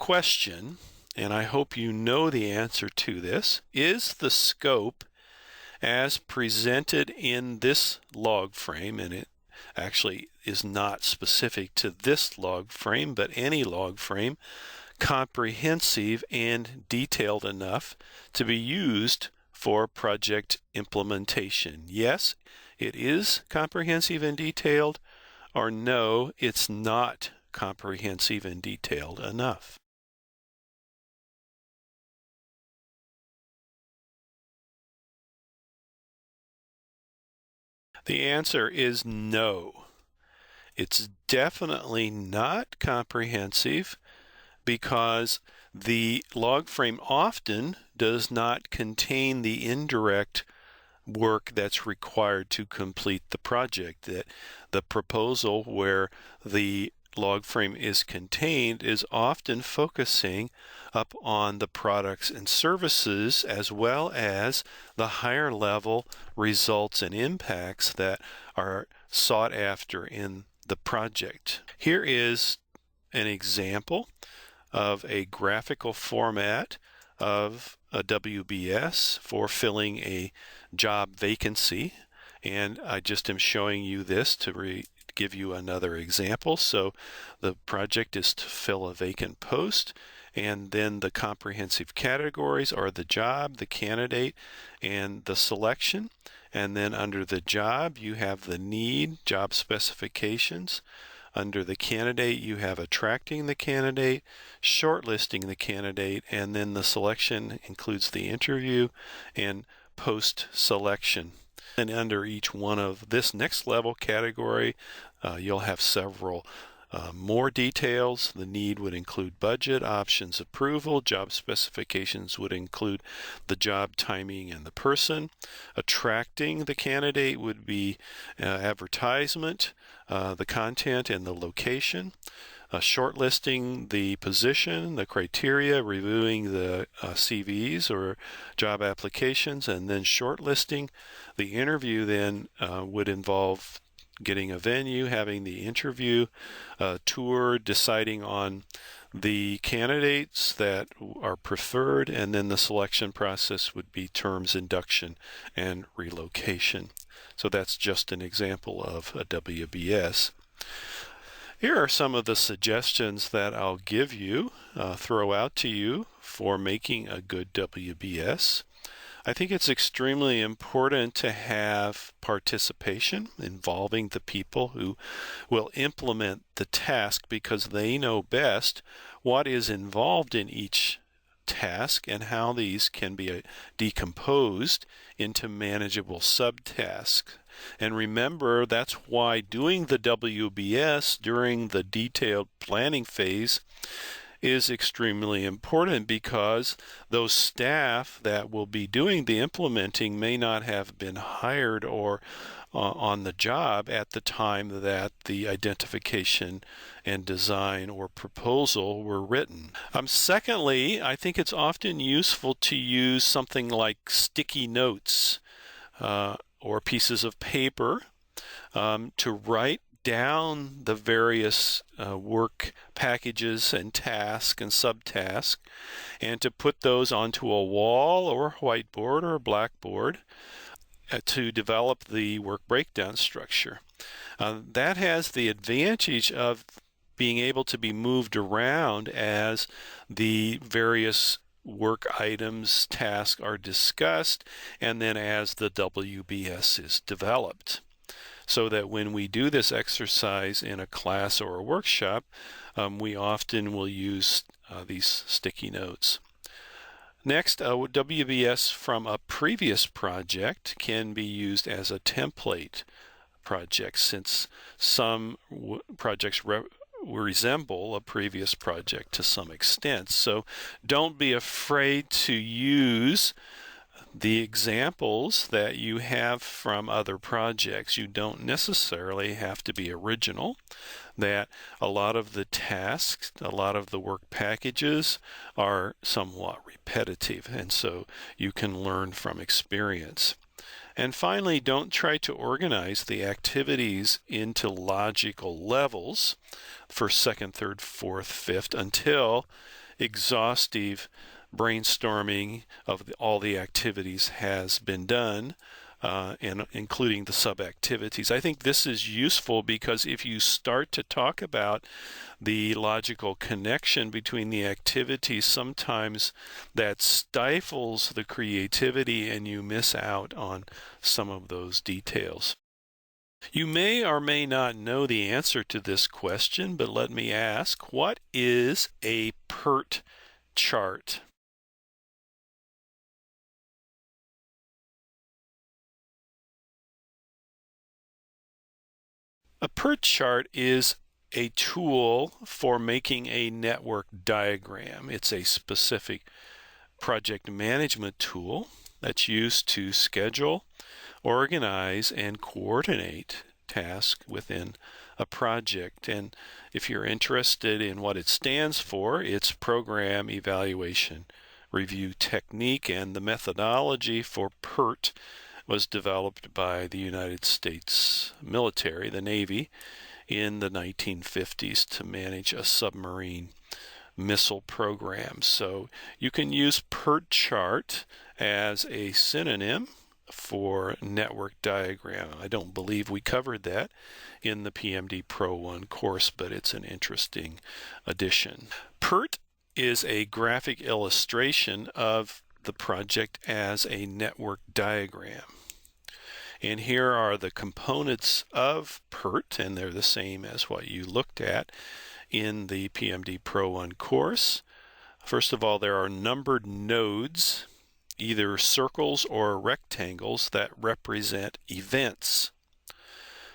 question, and I hope you know the answer to this, is the scope as presented in this log frame, and it actually is not specific to this log frame, but any log frame, comprehensive and detailed enough to be used for project implementation? Yes, it is comprehensive and detailed, or no, it's not comprehensive and detailed enough. The answer is no. It's definitely not comprehensive because the log frame often does not contain the indirect work that's required to complete the project. That the proposal where the log frame is contained is often focusing up on the products and services as well as the higher level results and impacts that are sought after in the project. Here is an example of a graphical format of a WBS for filling a job vacancy, and I just am showing you this to give you another example. So the project is to fill a vacant post, and then the comprehensive categories are the job, the candidate, and the selection. And then under the job you have the need, job specifications. Under the candidate, you have attracting the candidate, shortlisting the candidate, and then the selection includes the interview and post-selection. And under each one of this next level category, you'll have several more details. The need would include budget, options, approval. Job specifications would include the job, timing, and the person. Attracting the candidate would be advertisement, the content, and the location. Shortlisting the position, the criteria, reviewing the CVs or job applications, and then shortlisting. The interview then would involve getting a venue, having the interview, tour, deciding on the candidates that are preferred, and then the selection process would be terms, induction, and relocation. So that's just an example of a WBS. Here are some of the suggestions that I'll give you, throw out to you for making a good WBS. I think it's extremely important to have participation involving the people who will implement the task because they know best what is involved in each task and how these can be decomposed into manageable subtasks. And remember, that's why doing the WBS during the detailed planning phase is extremely important, because those staff that will be doing the implementing may not have been hired or on the job at the time that the identification and design or proposal were written. Secondly, I think it's often useful to use something like sticky notes or pieces of paper to write down the various work packages and tasks and subtasks, and to put those onto a wall or a whiteboard or a blackboard to develop the work breakdown structure. That has the advantage of being able to be moved around as the various work items, tasks are discussed, and then as the WBS is developed. So that when we do this exercise in a class or a workshop, we often will use these sticky notes. Next, WBS from a previous project can be used as a template project, since some projects resemble a previous project to some extent. So don't be afraid to use the examples that you have from other projects. You don't necessarily have to be original, that a lot of the tasks, a lot of the work packages are somewhat repetitive, and so you can learn from experience. And finally, don't try to organize the activities into logical levels, first, second, third, fourth, fifth, until exhaustive brainstorming of all the activities has been done, and including the sub-activities. I think this is useful because if you start to talk about the logical connection between the activities, sometimes that stifles the creativity and you miss out on some of those details. You may or may not know the answer to this question, but let me ask, what is a PERT chart? A PERT chart is a tool for making a network diagram. It's a specific project management tool that's used to schedule, organize, and coordinate tasks within a project. And if you're interested in what it stands for, it's Program Evaluation Review Technique, and the methodology for PERT was developed by the United States military, the Navy, in the 1950s to manage a submarine missile program. So you can use PERT chart as a synonym for network diagram. I don't believe we covered that in the PMDPro1 course, but it's an interesting addition. PERT is a graphic illustration of the project as a network diagram. And here are the components of PERT, and they're the same as what you looked at in the PMDPro1 course. First of all, there are numbered nodes, either circles or rectangles, that represent events.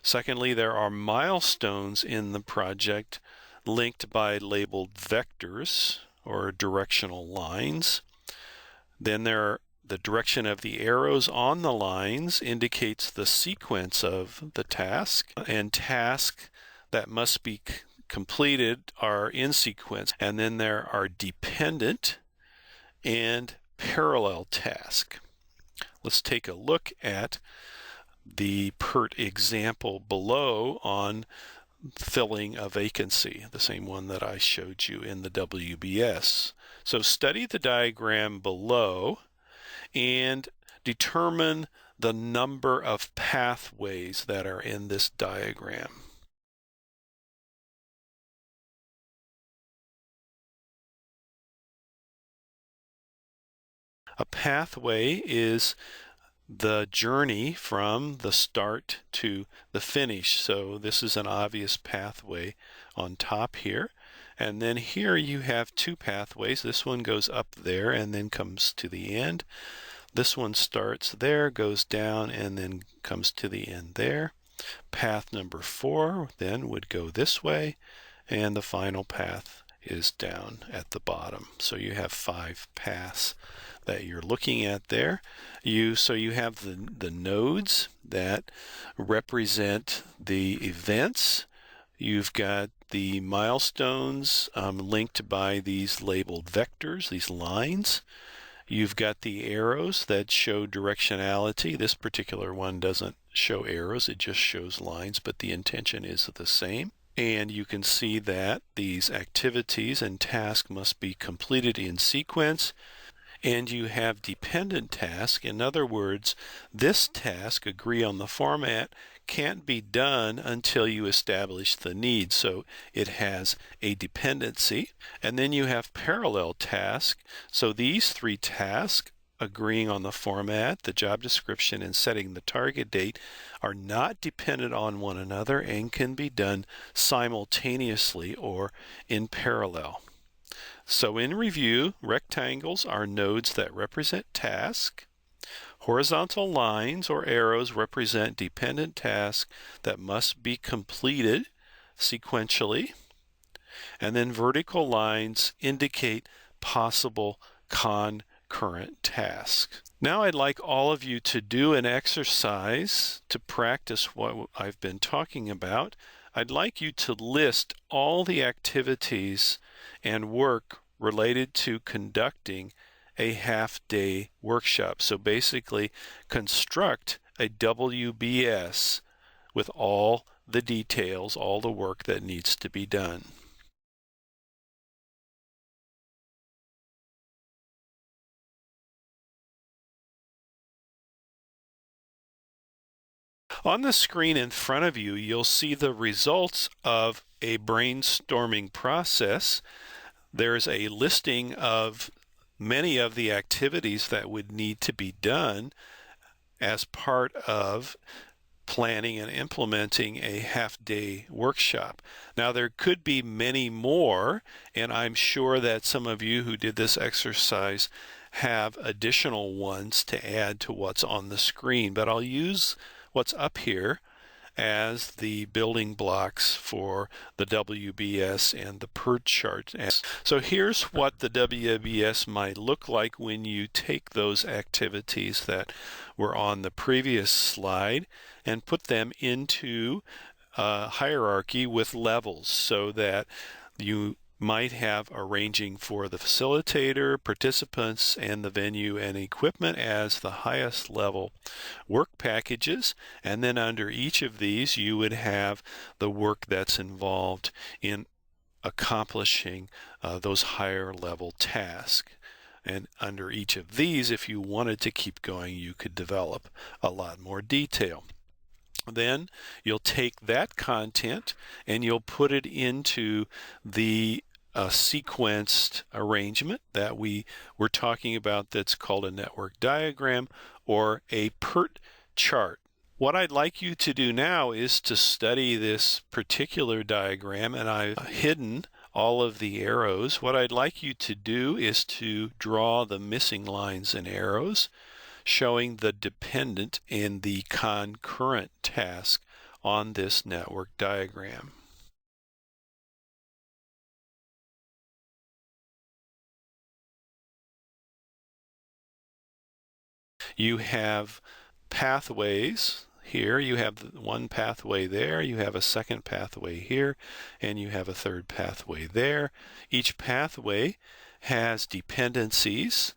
Secondly, there are milestones in the project linked by labeled vectors or directional lines. Then the direction of the arrows on the lines indicates the sequence of the task, and tasks that must be completed are in sequence. And then there are dependent and parallel tasks. Let's take a look at the PERT example below on filling a vacancy, the same one that I showed you in the WBS. So study the diagram below and determine the number of pathways that are in this diagram. A pathway is the journey from the start to the finish. So this is an obvious pathway on top here. And then here you have two pathways. This one goes up there and then comes to the end. This one starts there, goes down, and then comes to the end there. Path number 4 then would go this way, and the final path is down at the bottom. So you have 5 paths that you're looking at there. So you have the nodes that represent the events. You've got the milestones linked by these labeled vectors, these lines. You've got the arrows that show directionality. This particular one doesn't show arrows, it just shows lines, but the intention is the same. And you can see that these activities and tasks must be completed in sequence. And you have dependent tasks. In other words, this task, agree on the format, can't be done until you establish the need. So it has a dependency. And then you have parallel tasks. So these 3 tasks, agreeing on the format, the job description, and setting the target date, are not dependent on one another and can be done simultaneously or in parallel. So in review, rectangles are nodes that represent tasks. Horizontal lines or arrows represent dependent tasks that must be completed sequentially. And then vertical lines indicate possible concurrent tasks. Now I'd like all of you to do an exercise to practice what I've been talking about. I'd like you to list all the activities and work related to conducting a half-day workshop. So basically, construct a WBS with all the details, all the work that needs to be done. On the screen in front of you, you'll see the results of a brainstorming process. There's a listing of many of the activities that would need to be done as part of planning and implementing a half-day workshop. Now, there could be many more, and I'm sure that some of you who did this exercise have additional ones to add to what's on the screen, but I'll use what's up here as the building blocks for the WBS and the PERT chart. So here's what the WBS might look like when you take those activities that were on the previous slide and put them into a hierarchy with levels, so that you might have arranging for the facilitator, participants, and the venue and equipment as the highest level work packages. And then under each of these, you would have the work that's involved in accomplishing those higher level tasks. And under each of these, if you wanted to keep going, you could develop a lot more detail. Then you'll take that content and you'll put it into the sequenced arrangement that we were talking about, that's called a network diagram or a PERT chart. What I'd like you to do now is to study this particular diagram, and I've hidden all of the arrows. What I'd like you to do is to draw the missing lines and arrows, showing the dependent and the concurrent task on this network diagram. You have pathways here. You have one pathway there, you have a second pathway here, and you have a third pathway there. Each pathway has dependencies,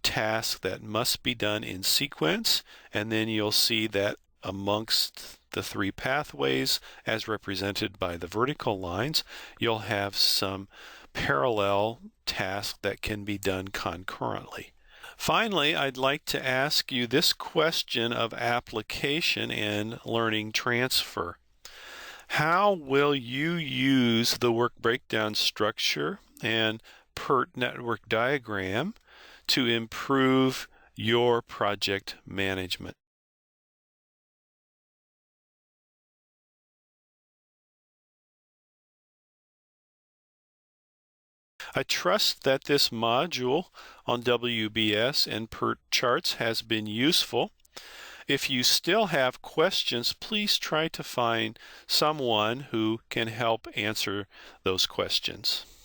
tasks that must be done in sequence, and then you'll see that amongst the three pathways, as represented by the vertical lines, you'll have some parallel tasks that can be done concurrently. Finally, I'd like to ask you this question of application and learning transfer. How will you use the work breakdown structure and PERT network diagram to improve your project management? I trust that this module on WBS and PERT charts has been useful. If you still have questions, please try to find someone who can help answer those questions.